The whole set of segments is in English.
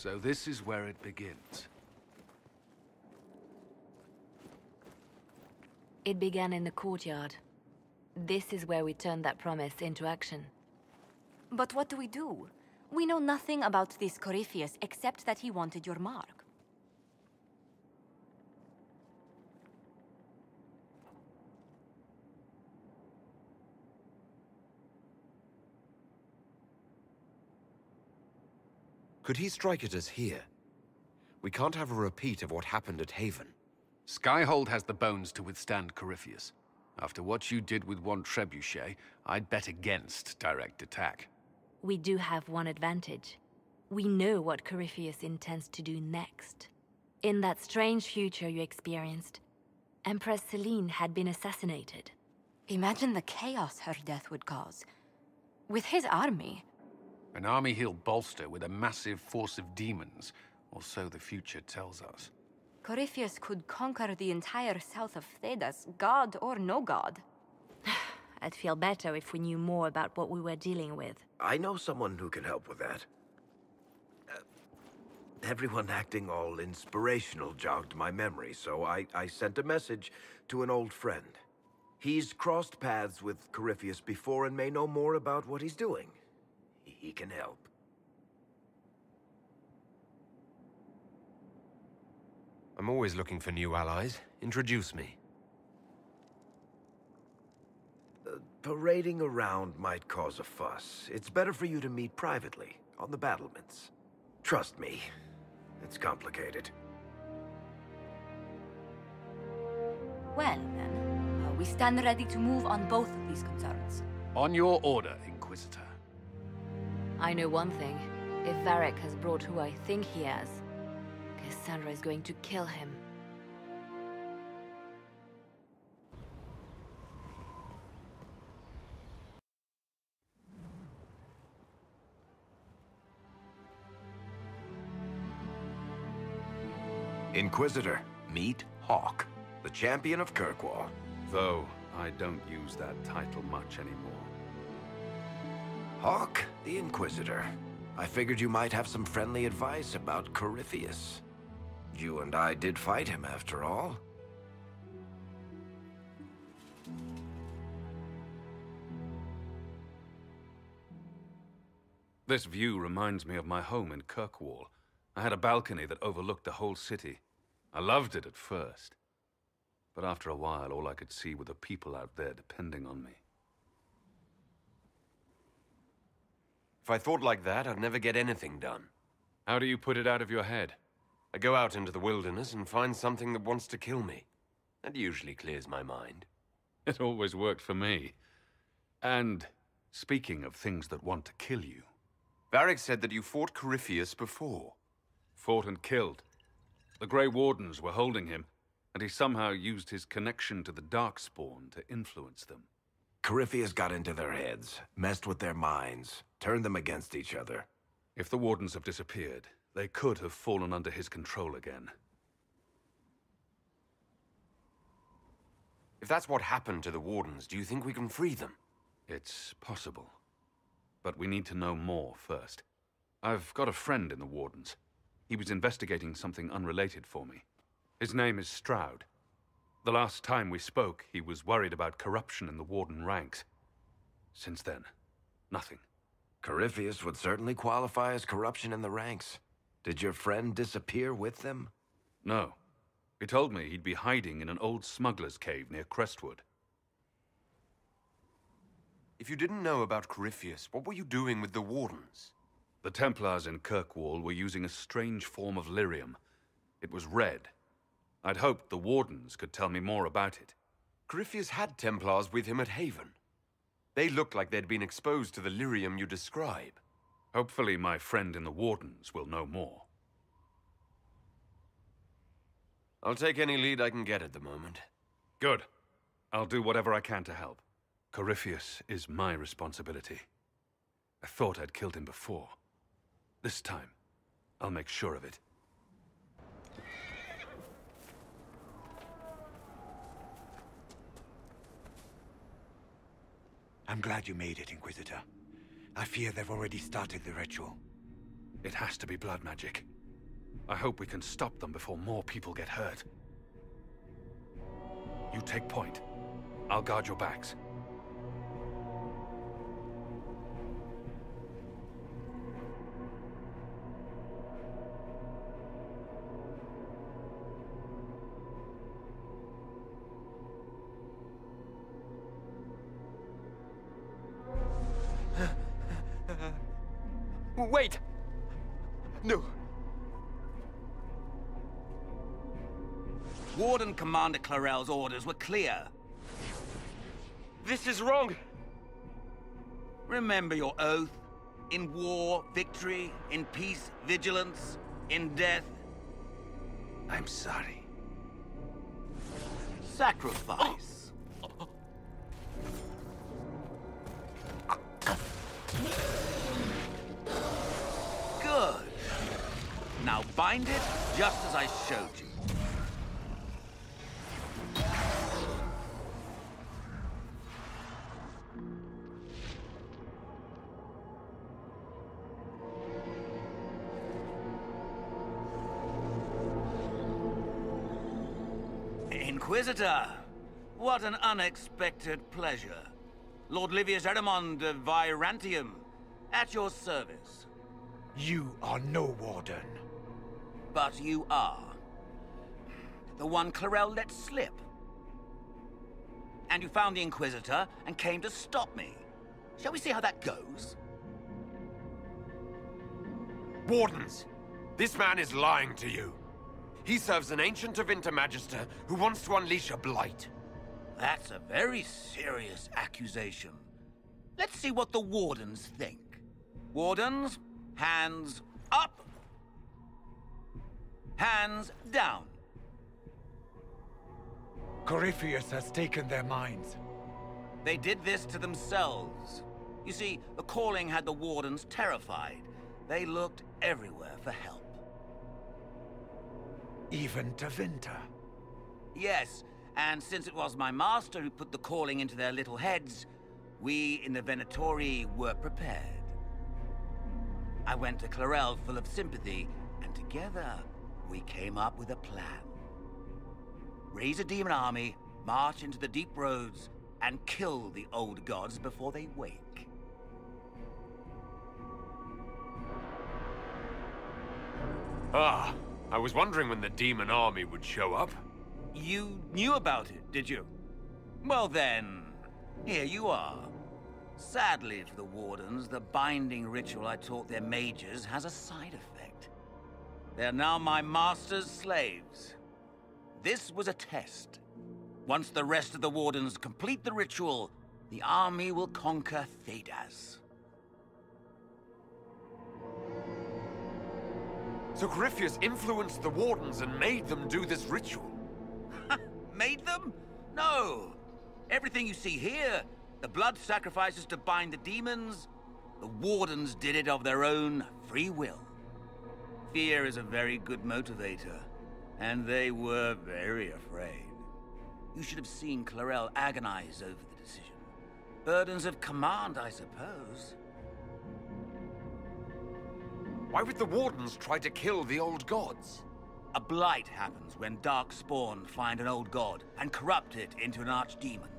So this is where it begins. It began in the courtyard. This is where we turned that promise into action. But what do? We know nothing about this Corypheus except that he wanted your mark. Could he strike at us here? We can't have a repeat of what happened at Haven. Skyhold has the bones to withstand Corypheus. After what you did with one trebuchet, I'd bet against direct attack. We do have one advantage. We know what Corypheus intends to do next. In that strange future you experienced, Empress Selene had been assassinated. Imagine the chaos her death would cause. With his army. An army he'll bolster with a massive force of demons, or so the future tells us. Corypheus could conquer the entire south of Thedas, god or no god. I'd feel better if we knew more about what we were dealing with. I know someone who can help with that. Everyone acting all inspirational jogged my memory, so I sent a message to an old friend. He's crossed paths with Corypheus before and may know more about what he's doing. He can help. I'm always looking for new allies. Introduce me. Parading around might cause a fuss. It's better for you to meet privately, on the battlements. Trust me, it's complicated. Well, then, we stand ready to move on both of these concerns. On your order, Inquisitor. I know one thing. If Varric has brought who I think he has, Cassandra is going to kill him. Inquisitor, meet Hawk, the champion of Kirkwall. Though I don't use that title much anymore. Hawk, the Inquisitor. I figured you might have some friendly advice about Corypheus. You and I did fight him, after all. This view reminds me of my home in Kirkwall. I had a balcony that overlooked the whole city. I loved it at first. But after a while, all I could see were the people out there depending on me. If I thought like that, I'd never get anything done. How do you put it out of your head? I go out into the wilderness and find something that wants to kill me. That usually clears my mind. It always worked for me. And speaking of things that want to kill you... Varric said that you fought Corypheus before. Fought and killed. The Grey Wardens were holding him, and he somehow used his connection to the Darkspawn to influence them. Corypheus got into their heads, messed with their minds, turned them against each other. If the Wardens have disappeared, they could have fallen under his control again. If that's what happened to the Wardens, do you think we can free them? It's possible. But we need to know more first. I've got a friend in the Wardens. He was investigating something unrelated for me. His name is Stroud. The last time we spoke, he was worried about corruption in the Warden ranks. Since then, nothing. Corypheus would certainly qualify as corruption in the ranks. Did your friend disappear with them? No. He told me he'd be hiding in an old smuggler's cave near Crestwood. If you didn't know about Corypheus, what were you doing with the Wardens? The Templars in Kirkwall were using a strange form of lyrium. It was red. I'd hoped the Wardens could tell me more about it. Corypheus had Templars with him at Haven. They looked like they'd been exposed to the lyrium you describe. Hopefully my friend in the Wardens will know more. I'll take any lead I can get at the moment. Good. I'll do whatever I can to help. Corypheus is my responsibility. I thought I'd killed him before. This time, I'll make sure of it. I'm glad you made it, Inquisitor. I fear they've already started the ritual. It has to be blood magic. I hope we can stop them before more people get hurt. You take point. I'll guard your backs. Wait! No. Warden Commander Clarel's orders were clear. This is wrong! Remember your oath. In war, victory. In peace, vigilance. In death, I'm sorry. sacrifice. Good. Now bind it just as I showed you. Inquisitor, what an unexpected pleasure. Lord Livius Edamond of Virantium, at your service. You are no warden. But you are. The one Clarel let slip. And you found the Inquisitor and came to stop me. Shall we see how that goes? Wardens! This man is lying to you. He serves an ancient of Intermagister who wants to unleash a blight. That's a very serious accusation. Let's see what the Wardens think. Wardens, hands up. Hands down. Corypheus has taken their minds. They did this to themselves. You see, the calling had the Wardens terrified. They looked everywhere for help. Even to Vinter. Yes, and since it was my master who put the calling into their little heads, we in the Venatori were prepared. I went to Clarel full of sympathy, and together we came up with a plan. Raise a demon army, march into the deep roads, and kill the old gods before they wake. Ah, I was wondering when the demon army would show up. You knew about it, did you? Well then, here you are. Sadly for the Wardens, the binding ritual I taught their mages has a side effect. They're now my master's slaves. This was a test. Once the rest of the Wardens complete the ritual, the army will conquer Thedas. So Corypheus influenced the Wardens and made them do this ritual. Made them? No. Everything you see here, the blood sacrifices to bind the demons, the Wardens did it of their own free will. Fear is a very good motivator, and they were very afraid. You should have seen Clarel agonize over the decision. Burdens of command, I suppose. Why would the Wardens try to kill the old gods? A blight happens when dark spawn find an old god and corrupt it into an archdemon.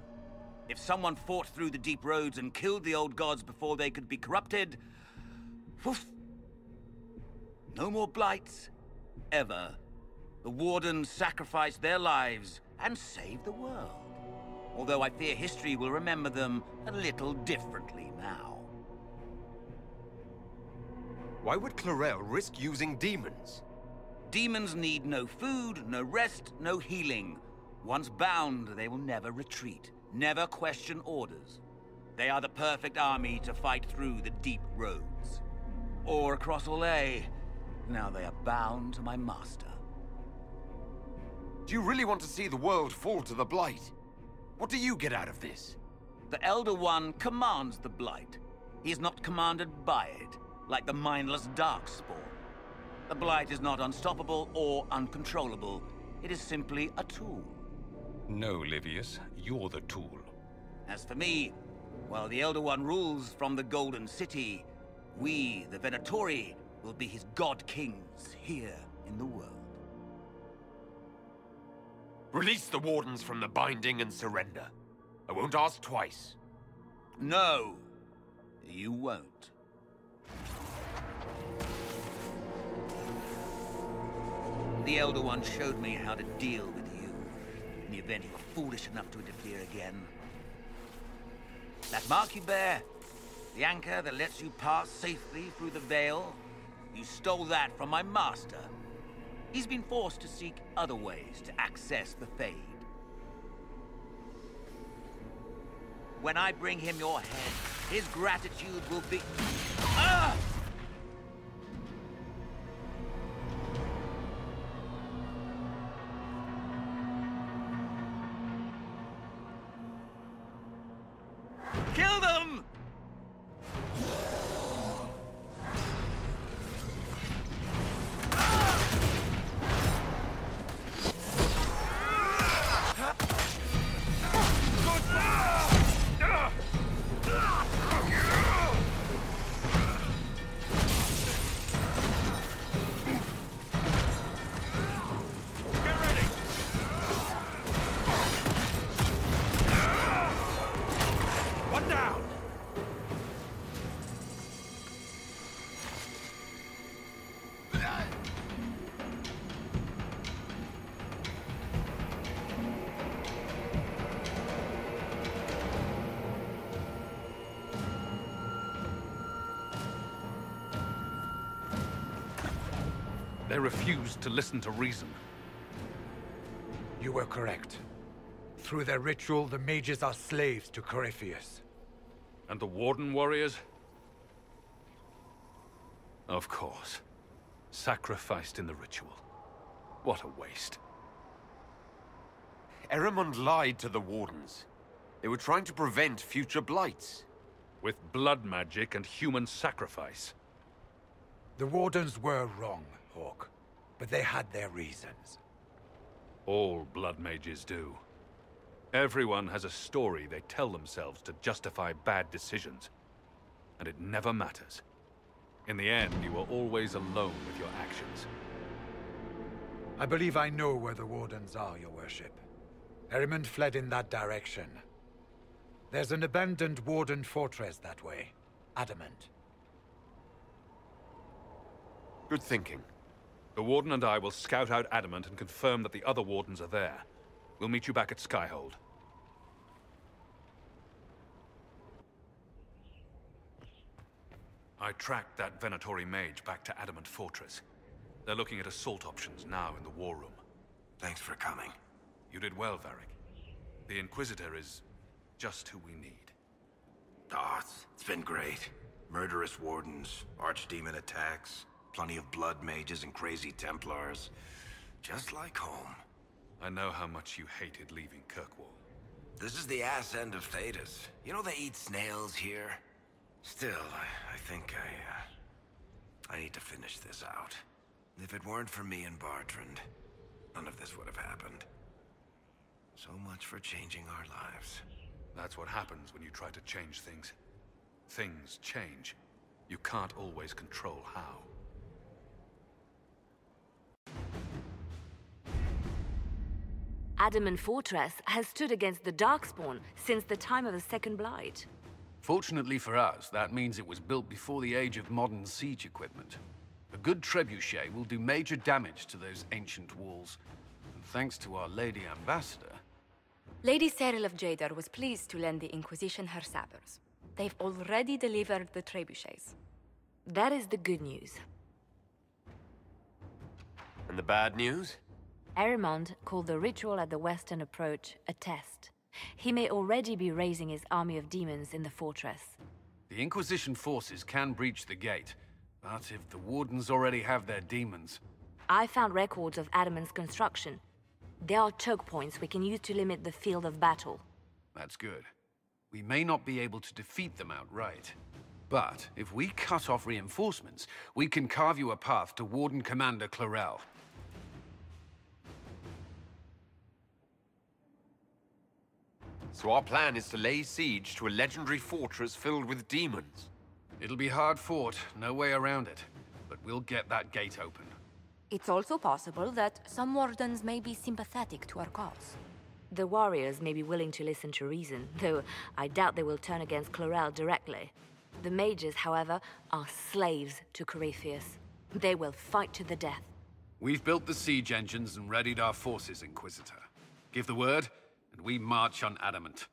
If someone fought through the deep roads and killed the old gods before they could be corrupted, poof, no more blights, ever. The Wardens sacrificed their lives and saved the world. Although I fear history will remember them a little differently now. Why would Clarel risk using demons? Demons need no food, no rest, no healing. Once bound, they will never retreat, never question orders. They are the perfect army to fight through the deep roads. Or across Olay. Now they are bound to my master. Do you really want to see the world fall to the Blight? What do you get out of this? The Elder One commands the Blight. He is not commanded by it, like the mindless Darkspawn. The Blight is not unstoppable or uncontrollable. It is simply a tool. No, Livius, you're the tool. As for me, while the Elder One rules from the Golden City, we, the Venatori, will be his god kings here in the world. Release the Wardens from the binding and surrender. I won't ask twice. No, you won't. The Elder One showed me how to deal with you, in the event you were foolish enough to interfere again. That mark you bear, the anchor that lets you pass safely through the Veil, you stole that from my master. He's been forced to seek other ways to access the Fade. When I bring him your head, his gratitude will be... Ah! Kill them! They refused to listen to reason. You were correct. Through their ritual, the mages are slaves to Corypheus. And the Warden warriors? Of course. Sacrificed in the ritual. What a waste. Erimond lied to the Wardens. They were trying to prevent future blights. With blood magic and human sacrifice. The Wardens were wrong, Hawk. But they had their reasons. All blood mages do. Everyone has a story they tell themselves to justify bad decisions. And it never matters. In the end, you are always alone with your actions. I believe I know where the Wardens are, Your Worship. Erimond fled in that direction. There's an abandoned Warden fortress that way. Adamat. Good thinking. The Warden and I will scout out Adamat and confirm that the other Wardens are there. We'll meet you back at Skyhold. I tracked that Venatori mage back to Adamat Fortress. They're looking at assault options now in the war room. Thanks for coming. You did well, Varric. The Inquisitor is just who we need. Oh, it's been great. Murderous Wardens, Archdemon attacks, plenty of blood mages and crazy Templars. Just like home. I know how much you hated leaving Kirkwall. This is the ass end of Thedas. You know they eat snails here? Still, I think I need to finish this out. If it weren't for me and Bartrand, none of this would have happened. So much for changing our lives. That's what happens when you try to change things. Things change. You can't always control how. Adamat Fortress has stood against the Darkspawn since the time of the Second Blight. Fortunately for us, that means it was built before the age of modern siege equipment. A good trebuchet will do major damage to those ancient walls. And thanks to our Lady Ambassador... Lady Cyril of Jadar was pleased to lend the Inquisition her sabers. They've already delivered the trebuchets. That is the good news. And the bad news? Erimond called the ritual at the western approach a test. He may already be raising his army of demons in the fortress. The Inquisition forces can breach the gate, but if the Wardens already have their demons... I found records of Adamat's construction. There are choke points we can use to limit the field of battle. That's good. We may not be able to defeat them outright. But if we cut off reinforcements, we can carve you a path to Warden Commander Clarel. So our plan is to lay siege to a legendary fortress filled with demons. It'll be hard fought, no way around it. But we'll get that gate open. It's also possible that some wardens may be sympathetic to our cause. The warriors may be willing to listen to reason, though I doubt they will turn against Chlorel directly. The mages, however, are slaves to Corypheus. They will fight to the death. We've built the siege engines and readied our forces, Inquisitor. Give the word, and we march on Adamat.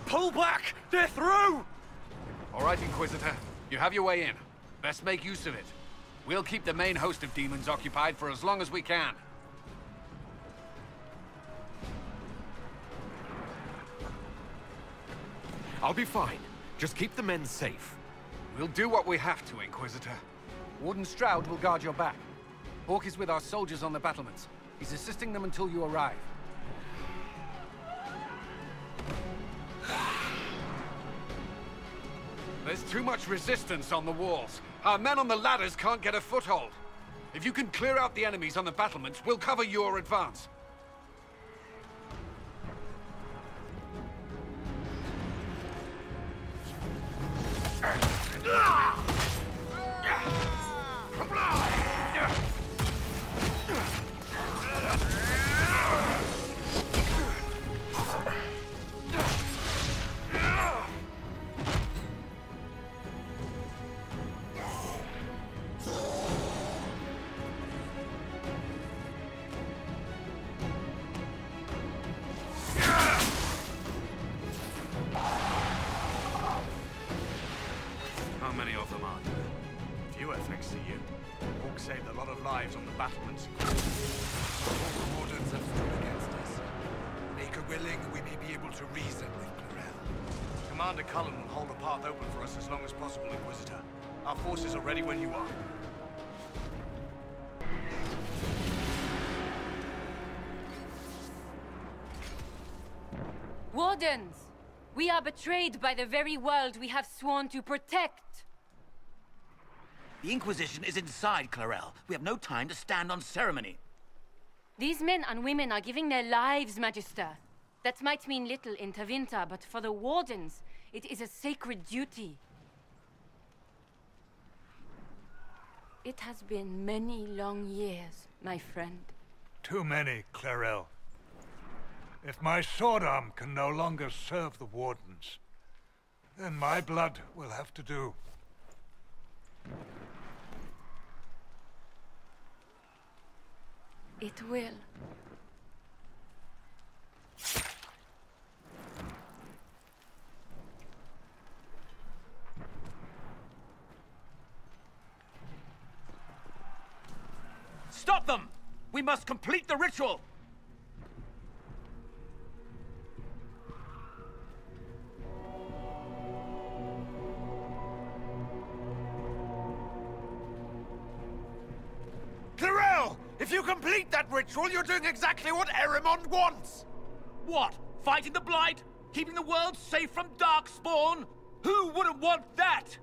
Pull back! They're through! All right, Inquisitor. You have your way in. Best make use of it. We'll keep the main host of demons occupied for as long as we can. I'll be fine. Just keep the men safe. We'll do what we have to, Inquisitor. Warden Stroud will guard your back. Hawk is with our soldiers on the battlements. He's assisting them until you arrive. There's too much resistance on the walls. Our men on the ladders can't get a foothold. If you can clear out the enemies on the battlements, we'll cover your advance. How many of them are there? Fewer, thanks to you. Hawk saved a lot of lives on the battlements. All the wardens have stood against us. Make her willing, we may be able to reason with Chlorel. Commander Cullen will hold the path open for us as long as possible, Inquisitor. Our forces are ready when you are. Wardens! We are betrayed by the very world we have sworn to protect! The Inquisition is inside Chlorel. We have no time to stand on ceremony. These men and women are giving their lives, Magister. That might mean little in Tevinter, but for the Wardens, it is a sacred duty. It has been many long years, my friend. Too many, Chlorel. If my sword arm can no longer serve the Wardens, then my blood will have to do. It will. Stop them! We must complete the ritual! Chlorel! If you complete that ritual, you're doing exactly what Erimond wants! What? Fighting the Blight? Keeping the world safe from Darkspawn? Who wouldn't want that?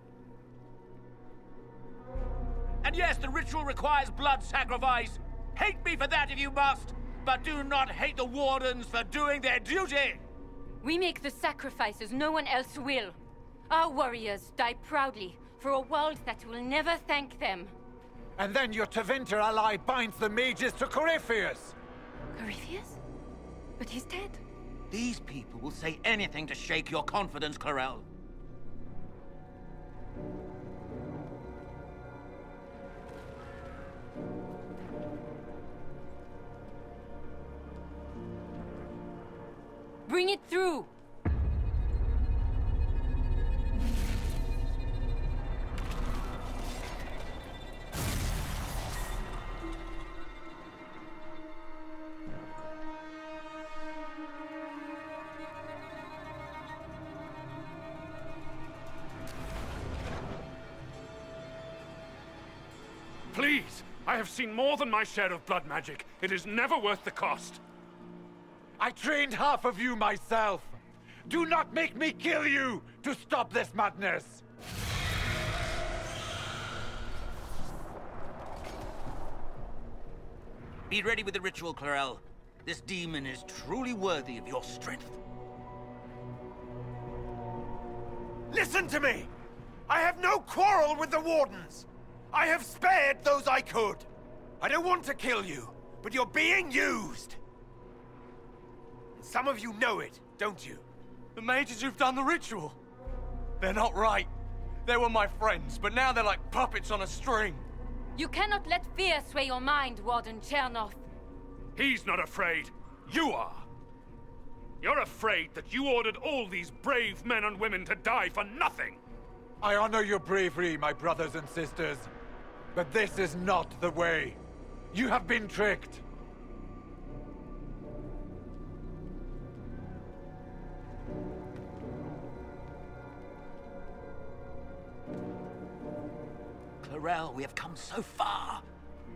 And yes, the ritual requires blood sacrifice. Hate me for that if you must. but do not hate the Wardens for doing their duty! We make the sacrifices no one else will. Our warriors die proudly for a world that will never thank them. And then your Tevinter ally binds the mages to Corypheus! Corypheus? But he's dead. These people will say anything to shake your confidence, Clarel. Bring it through! Please! I have seen more than my share of blood magic. It is never worth the cost. I trained half of you myself! Do not make me kill you to stop this madness! Be ready with the ritual, Clarel. This demon is truly worthy of your strength. Listen to me! I have no quarrel with the Wardens! I have spared those I could! I don't want to kill you, but you're being used! Some of you know it, don't you? The mages who've done the ritual. They're not right. They were my friends, but now they're like puppets on a string. You cannot let fear sway your mind, Warden Chernoff. He's not afraid. You are. You're afraid that you ordered all these brave men and women to die for nothing. I honor your bravery, my brothers and sisters. But this is not the way. You have been tricked. Clarel, we have come so far.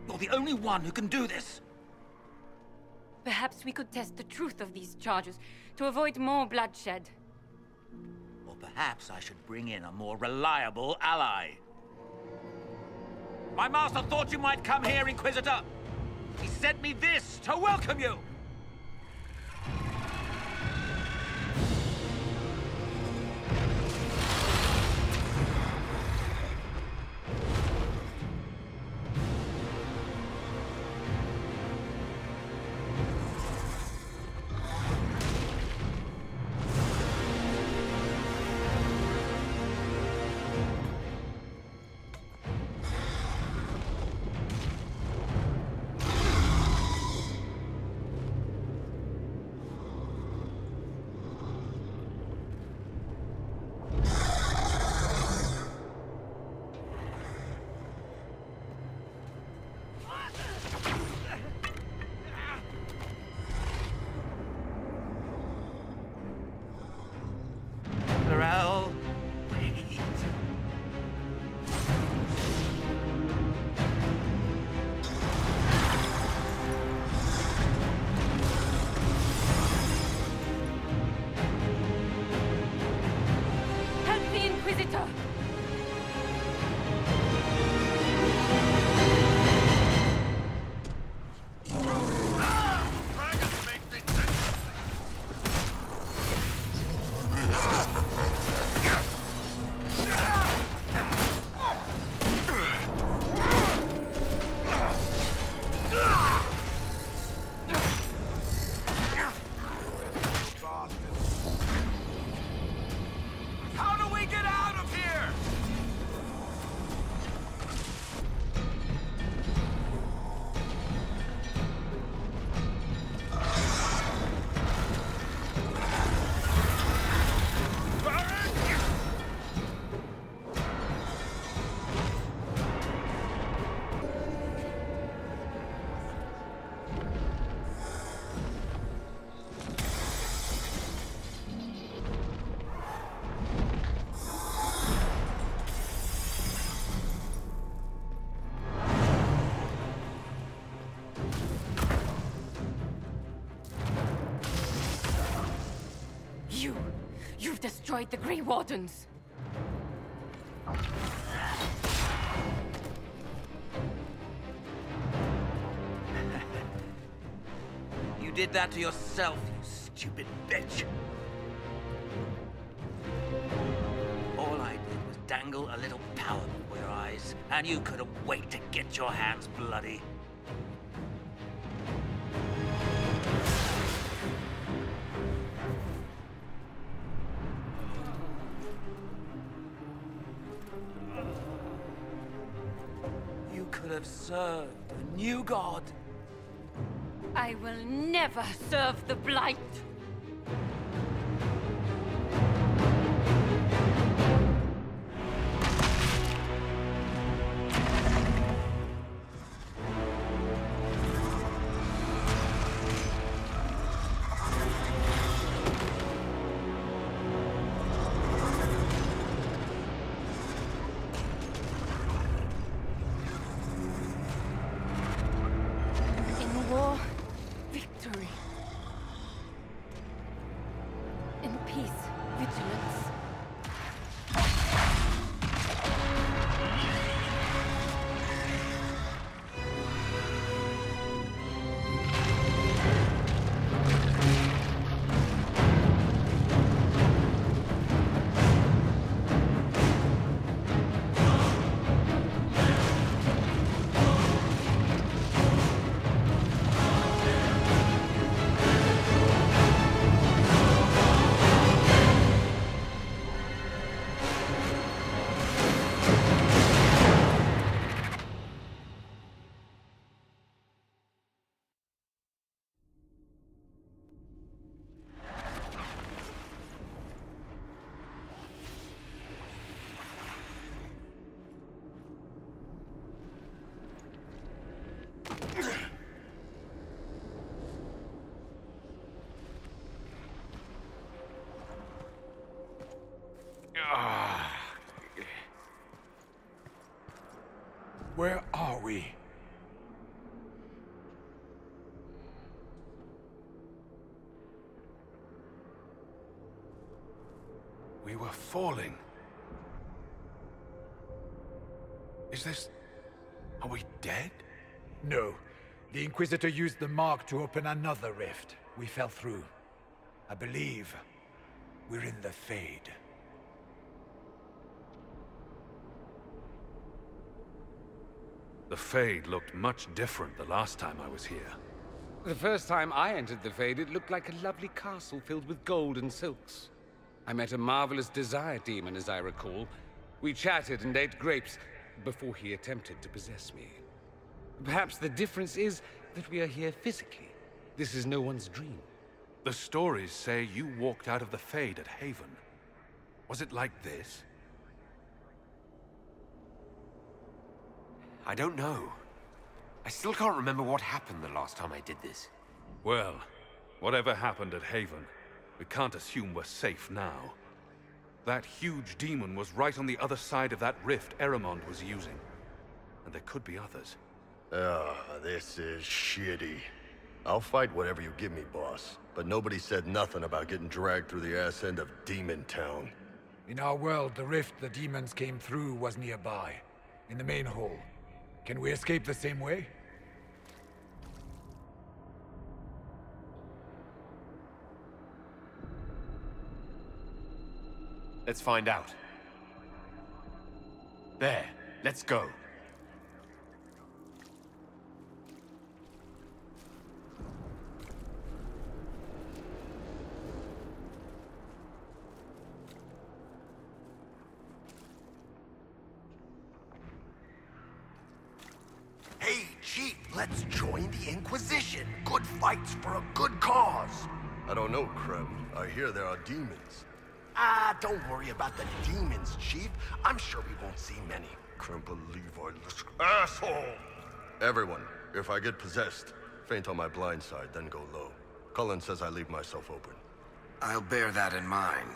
You're the only one who can do this. Perhaps we could test the truth of these charges to avoid more bloodshed. Or perhaps I should bring in a more reliable ally. My master thought you might come here, Inquisitor. He sent me this to welcome you. Clarel, wait. Help the Inquisitor! How do we get out of here? You've destroyed the Grey Wardens. did that to yourself, you stupid bitch. All I did was dangle a little power before your eyes, and you couldn't wait to get your hands bloody. You could have served a new god. I will never serve the Blight! In war, victory. In peace, vigilance. Where are we? We were falling. Is this... Are we dead? No. The Inquisitor used the mark to open another rift. We fell through. I believe we're in the Fade. The Fade looked much different the last time I was here. The first time I entered the Fade, it looked like a lovely castle filled with gold and silks. I met a marvelous desire demon, as I recall. We chatted and ate grapes before he attempted to possess me. Perhaps the difference is that we are here physically. This is no one's dream. The stories say you walked out of the Fade at Haven. Was it like this? I don't know. I still can't remember what happened the last time I did this. Well, whatever happened at Haven, we can't assume we're safe now. That huge demon was right on the other side of that rift Eramond was using. And there could be others. This is shitty. I'll fight whatever you give me, boss. But nobody said nothing about getting dragged through the ass end of Demon Town. In our world, the rift the demons came through was nearby, in the main hall. Can we escape the same way? Let's find out. There, let's go. Hey, Chief, let's join the Inquisition. Good fights for a good cause. I don't know, Krem. I hear there are demons. Don't worry about the demons, Chief. I'm sure we won't see many. Krempa Levi, asshole! Everyone, if I get possessed, faint on my blind side, then go low. Cullen says I leave myself open. I'll bear that in mind.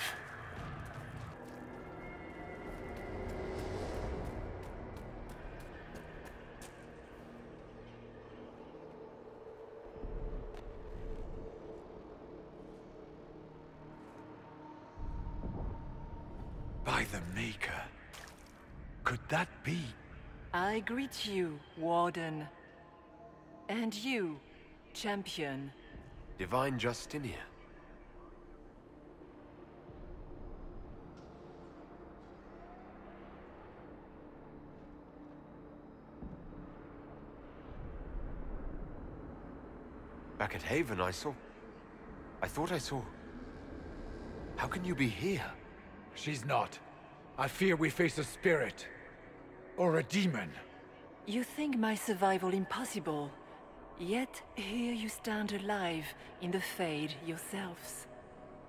By the Maker. Could that be? I greet you, Warden. And you, Champion. Divine Justinia. Back at Haven, I thought I saw... How can you be here? She's not. I fear we face a spirit. Or a demon. You think my survival impossible. Yet here you stand alive in the Fade yourselves.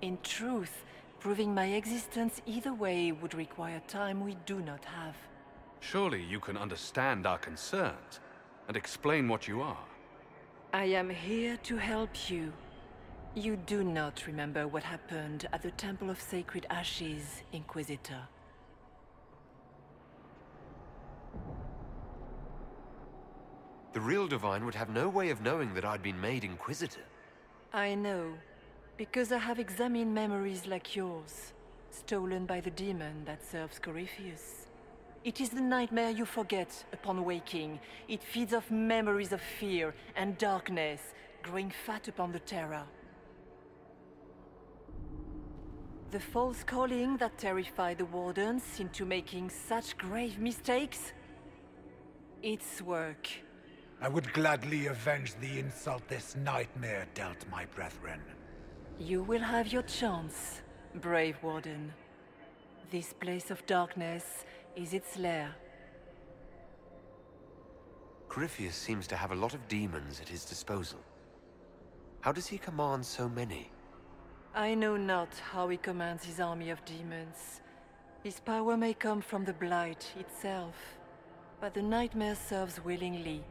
In truth, proving my existence either way would require time we do not have. Surely you can understand our concerns and explain what you are. I am here to help you. You do not remember what happened at the Temple of Sacred Ashes, Inquisitor. The real Divine would have no way of knowing that I'd been made Inquisitor. I know, because I have examined memories like yours, stolen by the demon that serves Corypheus. It is the nightmare you forget upon waking. It feeds off memories of fear and darkness, growing fat upon the terror. The false calling that terrified the Wardens into making such grave mistakes? Its work. I would gladly avenge the insult this nightmare dealt my brethren. You will have your chance, brave Warden. This place of darkness is its lair. Corypheus seems to have a lot of demons at his disposal. How does he command so many? I know not how he commands his army of demons. His power may come from the Blight itself, but the nightmare serves willingly.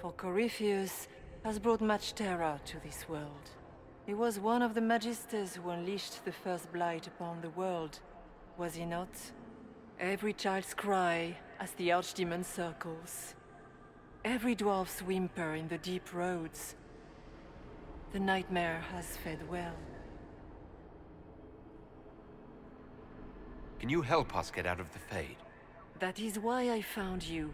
For Corypheus has brought much terror to this world. He was one of the Magisters who unleashed the first Blight upon the world, was he not? Every child's cry as the Archdemon circles. Every dwarf's whimper in the deep roads. The nightmare has fed well. Can you help us get out of the Fade? That is why I found you.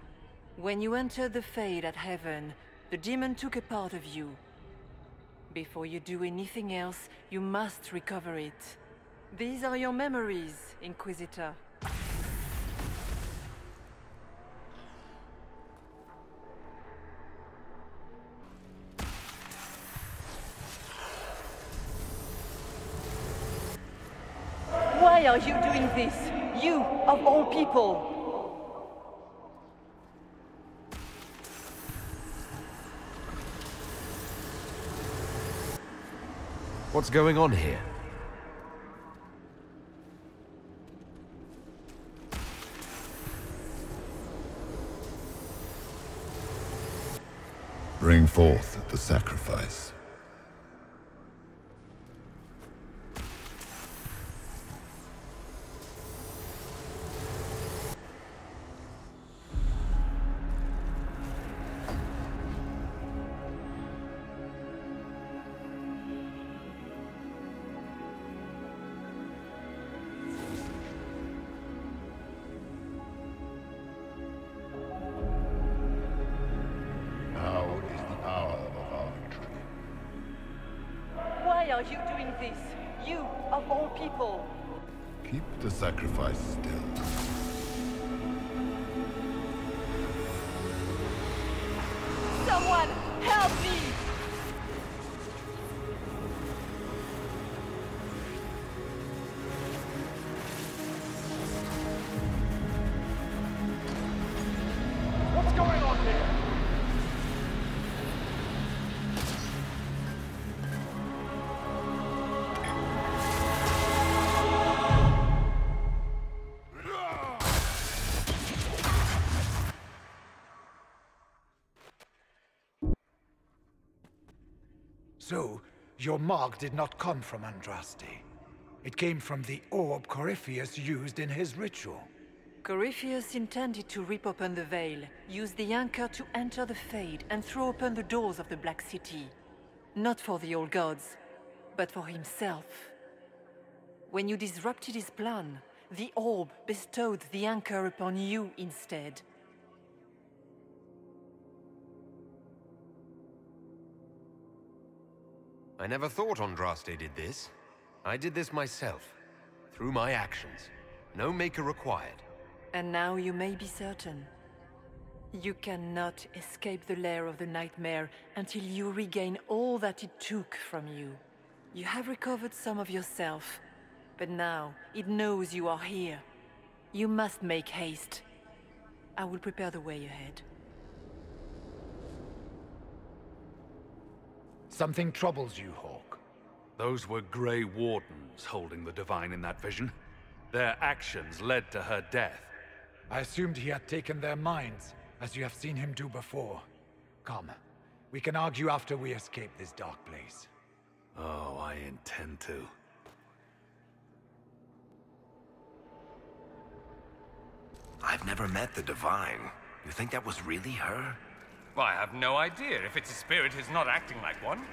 When you entered the Fade at Heaven, the demon took a part of you. Before you do anything else, you must recover it. These are your memories, Inquisitor. Why are you doing this? You, of all people! What's going on here? Bring forth the sacrifice. Why are you doing this? You, of all people! Keep the sacrifice still. Someone, help me! What's going on here? So, your mark did not come from Andraste. It came from the orb Corypheus used in his ritual. Corypheus intended to rip open the veil, use the anchor to enter the Fade, and throw open the doors of the Black City. Not for the old gods, but for himself. When you disrupted his plan, the orb bestowed the anchor upon you instead. I never thought Andraste did this. I did this myself, through my actions. No maker required. And now you may be certain. You cannot escape the lair of the nightmare until you regain all that it took from you. You have recovered some of yourself, but now it knows you are here. You must make haste. I will prepare the way ahead. Something troubles you, Hawk. Those were Grey Wardens holding the Divine in that vision. Their actions led to her death. I assumed he had taken their minds, as you have seen him do before. Come, we can argue after we escape this dark place. Oh, I intend to. I've never met the Divine. You think that was really her? Well, I have no idea if it's a spirit who's not acting like one.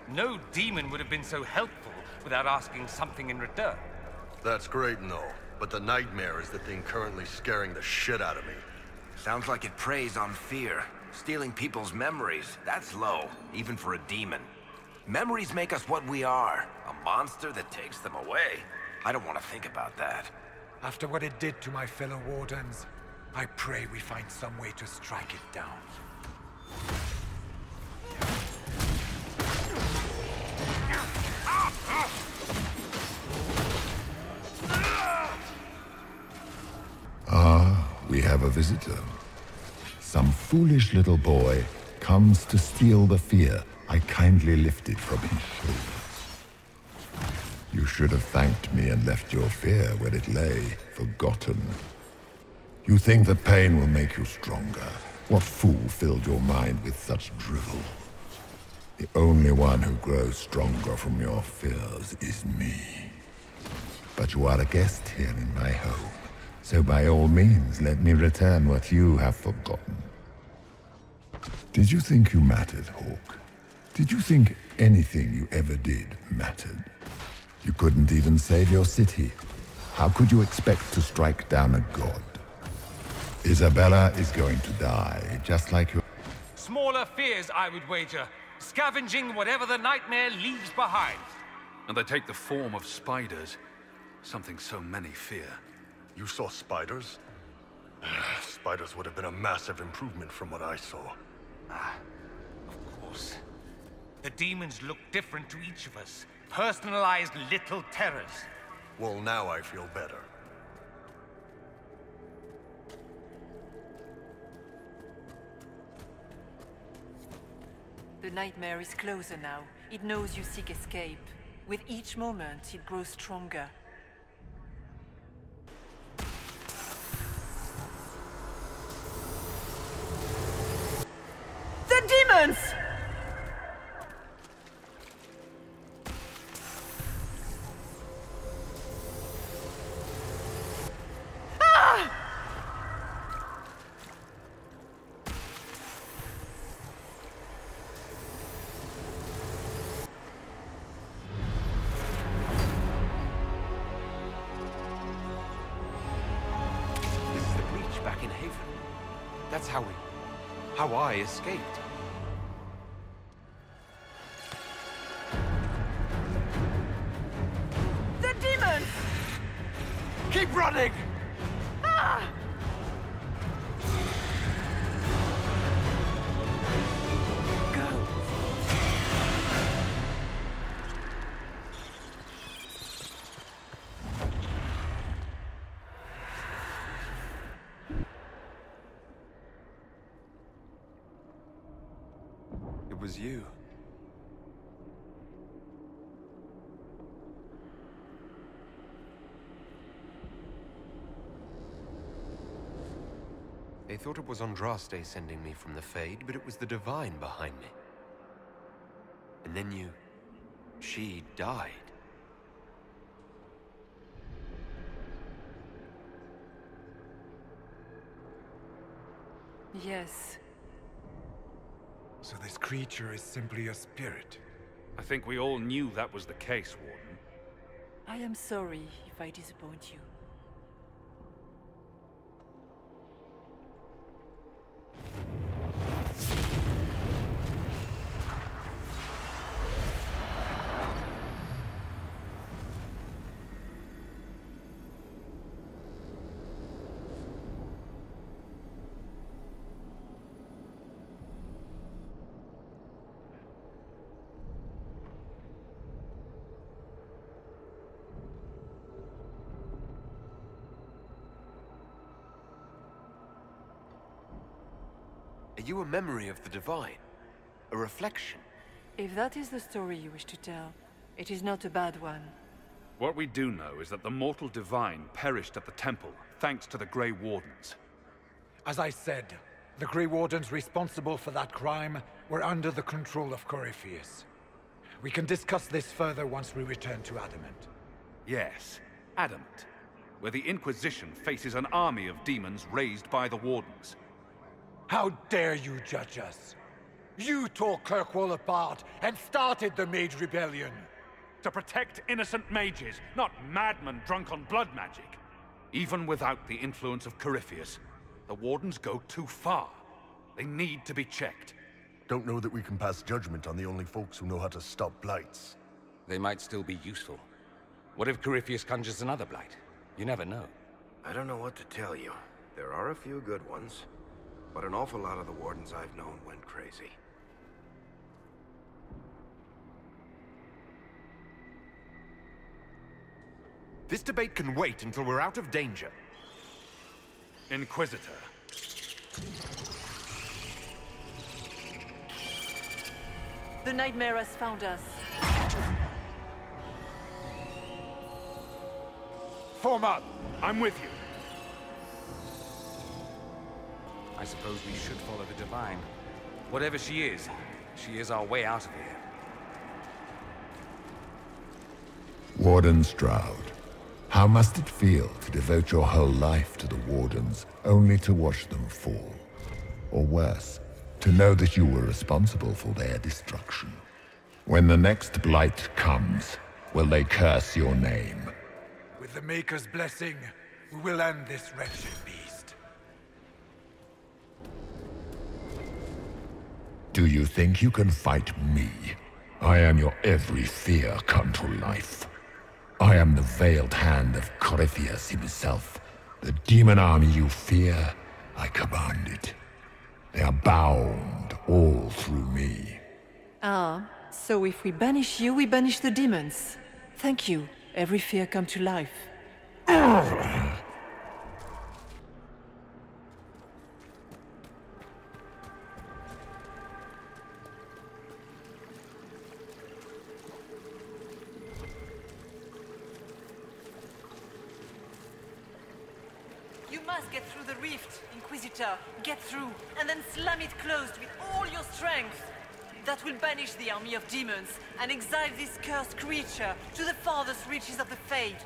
No demon would have been so helpful without asking something in return. That's great and all, but the nightmare is the thing currently scaring the shit out of me. Sounds like it preys on fear. Stealing people's memories, that's low, even for a demon. Memories make us what we are, a monster that takes them away. I don't want to think about that. After what it did to my fellow Wardens, I pray we find some way to strike it down. Ah, we have a visitor. Some foolish little boy comes to steal the fear I kindly lifted from his shoulders. You should have thanked me and left your fear where it lay, forgotten. You think the pain will make you stronger. What fool filled your mind with such drivel? The only one who grows stronger from your fears is me. But you are a guest here in my home, so by all means let me return what you have forgotten. Did you think you mattered, Hawk? Did you think anything you ever did mattered? You couldn't even save your city. How could you expect to strike down a god? Isabella is going to die, just like your... Smaller fears, I would wager. Scavenging whatever the nightmare leaves behind. And they take the form of spiders. Something so many fear. You saw spiders? Spiders would have been a massive improvement from what I saw. Of course. The demons look different to each of us. Personalized little terrors. Well, now I feel better. The nightmare is closer now. It knows you seek escape. With each moment, it grows stronger. The demons! That's how I escaped. The demons! Keep running! Ah! It was you. They thought it was Andraste sending me from the Fade, but it was the Divine behind me. And then she died. Yes. So this creature is simply a spirit? I think we all knew that was the case, Warden. I am sorry if I disappoint you. Are you a memory of the Divine? A reflection? If that is the story you wish to tell, it is not a bad one. What we do know is that the mortal Divine perished at the temple, thanks to the Grey Wardens. As I said, the Grey Wardens responsible for that crime were under the control of Corypheus. We can discuss this further once we return to Adamat. Yes, Adamat, where the Inquisition faces an army of demons raised by the Wardens. How dare you judge us? You tore Kirkwall apart and started the Mage Rebellion. To protect innocent mages, not madmen drunk on blood magic. Even without the influence of Corypheus, the Wardens go too far. They need to be checked. Don't know that we can pass judgment on the only folks who know how to stop blights. They might still be useful. What if Corypheus conjures another blight? You never know. I don't know what to tell you. There are a few good ones, but an awful lot of the Wardens I've known went crazy. This debate can wait until we're out of danger. Inquisitor. The nightmare has found us. Form up! I'm with you. I suppose we should follow the Divine. Whatever she is our way out of here. Warden Stroud, how must it feel to devote your whole life to the Wardens, only to watch them fall? Or worse, to know that you were responsible for their destruction. When the next blight comes, will they curse your name? With the Maker's blessing, we will end this wretched beast. Do you think you can fight me? I am your every fear come to life. I am the veiled hand of Corypheus himself. The demon army you fear, I command it. They are bound all through me. Ah, so if we banish you, we banish the demons. Thank you. Every fear come to life. You must get through the rift, Inquisitor. Get through, and then slam it closed with all your strength. That will banish the army of demons and exile this cursed creature to the farthest reaches of the Fade.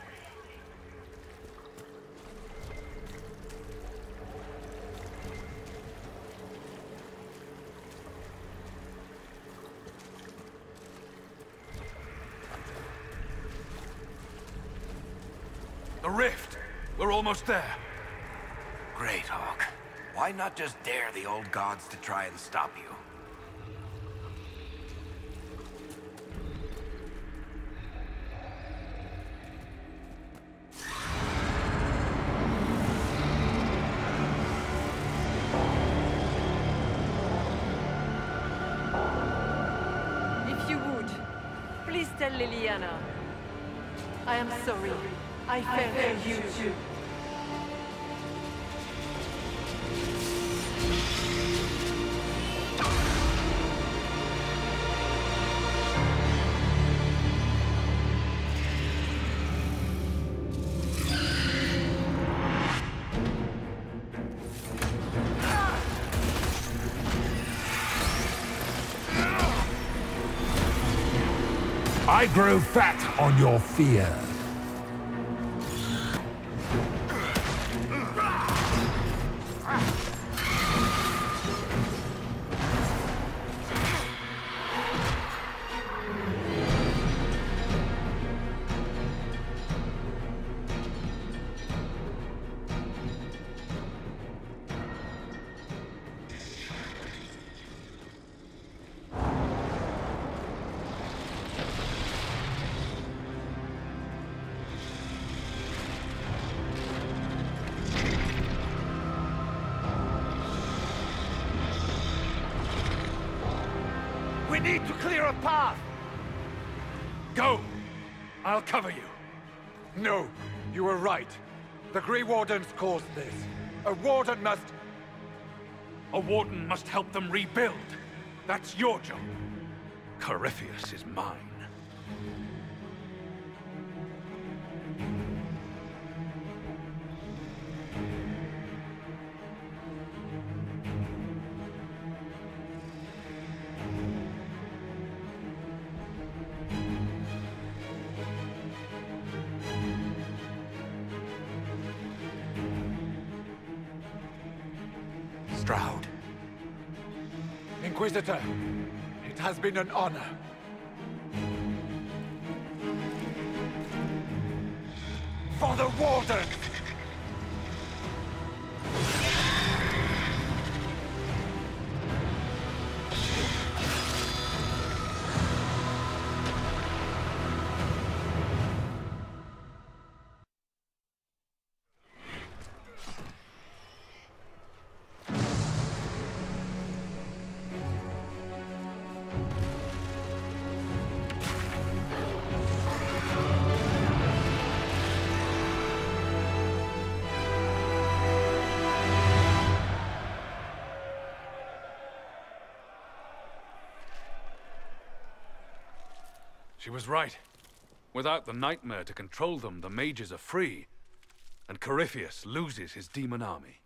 The rift! We're almost there. Great, Hawk. Why not just dare the old gods to try and stop you? If you would, please tell Liliana. I am sorry. I failed you too. I grow fat on your fear. We need to clear a path! Go! I'll cover you. No, you were right. The Grey Wardens caused this. A Warden must... A warden must help them rebuild. That's your job. Corypheus is mine. Stroud. Inquisitor, it has been an honor. For the Warden! She was right. Without the nightmare to control them, the mages are free, and Corypheus loses his demon army.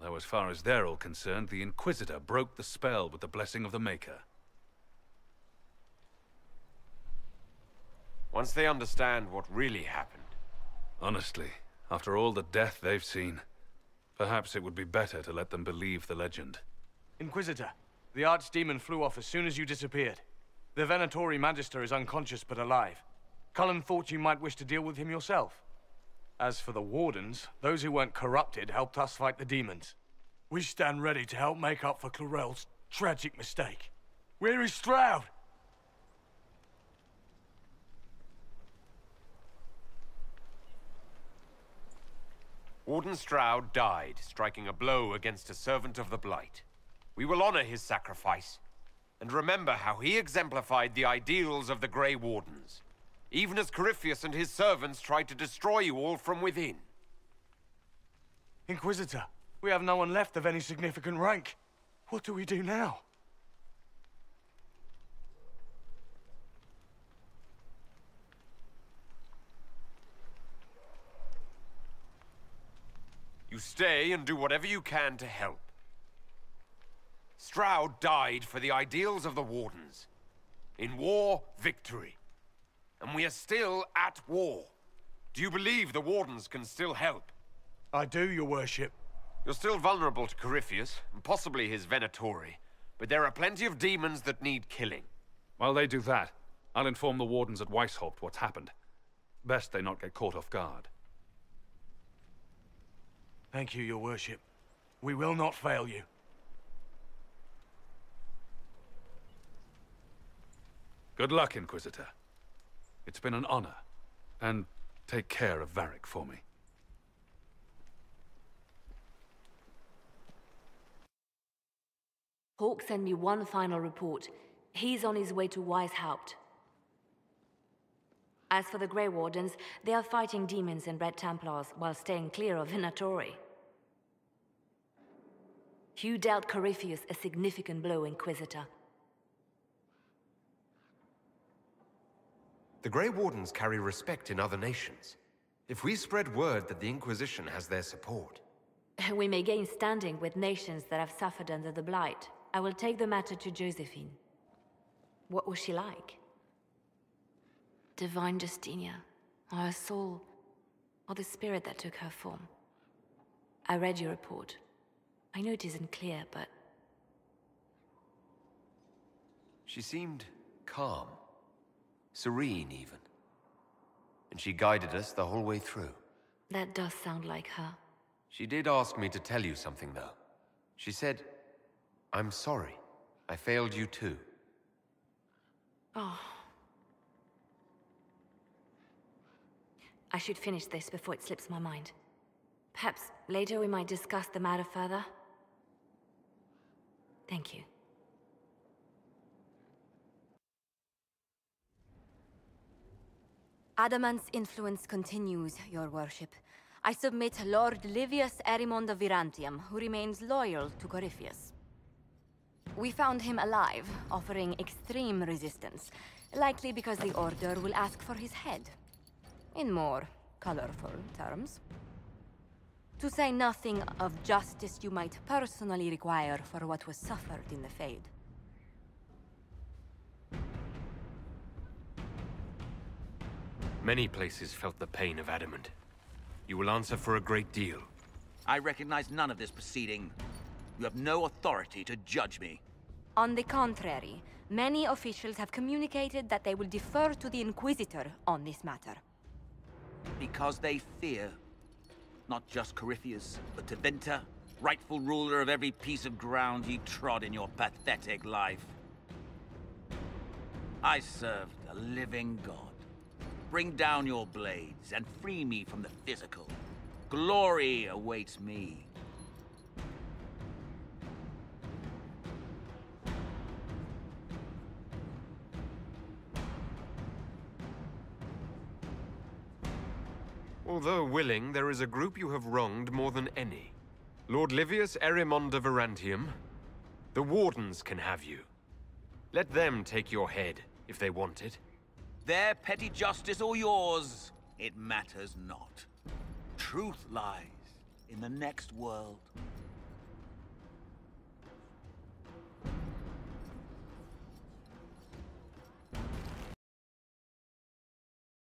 Though as far as they're all concerned, the Inquisitor broke the spell with the blessing of the Maker. Once they understand what really happened... Honestly, after all the death they've seen, perhaps it would be better to let them believe the legend. Inquisitor, the Archdemon flew off as soon as you disappeared. The Venatori Magister is unconscious but alive. Cullen thought you might wish to deal with him yourself. As for the Wardens, those who weren't corrupted helped us fight the demons. We stand ready to help make up for Clarel's tragic mistake. Where is Stroud? Warden Stroud died, striking a blow against a servant of the Blight. We will honor his sacrifice, and remember how he exemplified the ideals of the Grey Wardens, even as Corypheus and his servants tried to destroy you all from within. Inquisitor, we have no one left of any significant rank. What do we do now? You stay and do whatever you can to help. Stroud died for the ideals of the Wardens. In war, victory. And we are still at war. Do you believe the Wardens can still help? I do, your worship. You're still vulnerable to Corypheus, and possibly his Venatori, but there are plenty of demons that need killing. While they do that, I'll inform the Wardens at Weishaupt what's happened. Best they not get caught off guard. Thank you, your worship. We will not fail you. Good luck, Inquisitor. It's been an honor. And take care of Varric for me. Hawk sent me one final report. He's on his way to Weishaupt. As for the Grey Wardens, they are fighting demons and Red Templars while staying clear of Venatori. You dealt Corypheus a significant blow, Inquisitor. The Grey Wardens carry respect in other nations. If we spread word that the Inquisition has their support... We may gain standing with nations that have suffered under the Blight. I will take the matter to Josephine. What was she like? Divine Justinia, or her soul, or the spirit that took her form. I read your report. I know it isn't clear, but... She seemed calm. Serene, even. And she guided us the whole way through. That does sound like her. She did ask me to tell you something, though. She said, "I'm sorry. I failed you too." Oh. I should finish this before it slips my mind. Perhaps later we might discuss the matter further. Thank you. Adamat's influence continues, your worship. I submit Lord Livius Erimond of Virantium, who remains loyal to Corypheus. We found him alive, offering extreme resistance. Likely because the Order will ask for his head. In more colorful terms. To say nothing of justice you might personally require for what was suffered in the Fade. Many places felt the pain of Adamat. You will answer for a great deal. I recognize none of this proceeding. You have no authority to judge me. On the contrary, many officials have communicated that they will defer to the Inquisitor on this matter. Because they fear. Not just Corypheus, but Tevinter, rightful ruler of every piece of ground ye trod in your pathetic life. I served a living god. Bring down your blades and free me from the physical. Glory awaits me. Although willing, there is a group you have wronged more than any. Lord Livius Erimond of Arantium. The Wardens can have you. Let them take your head, if they want it. Their petty justice or yours, it matters not. Truth lies in the next world.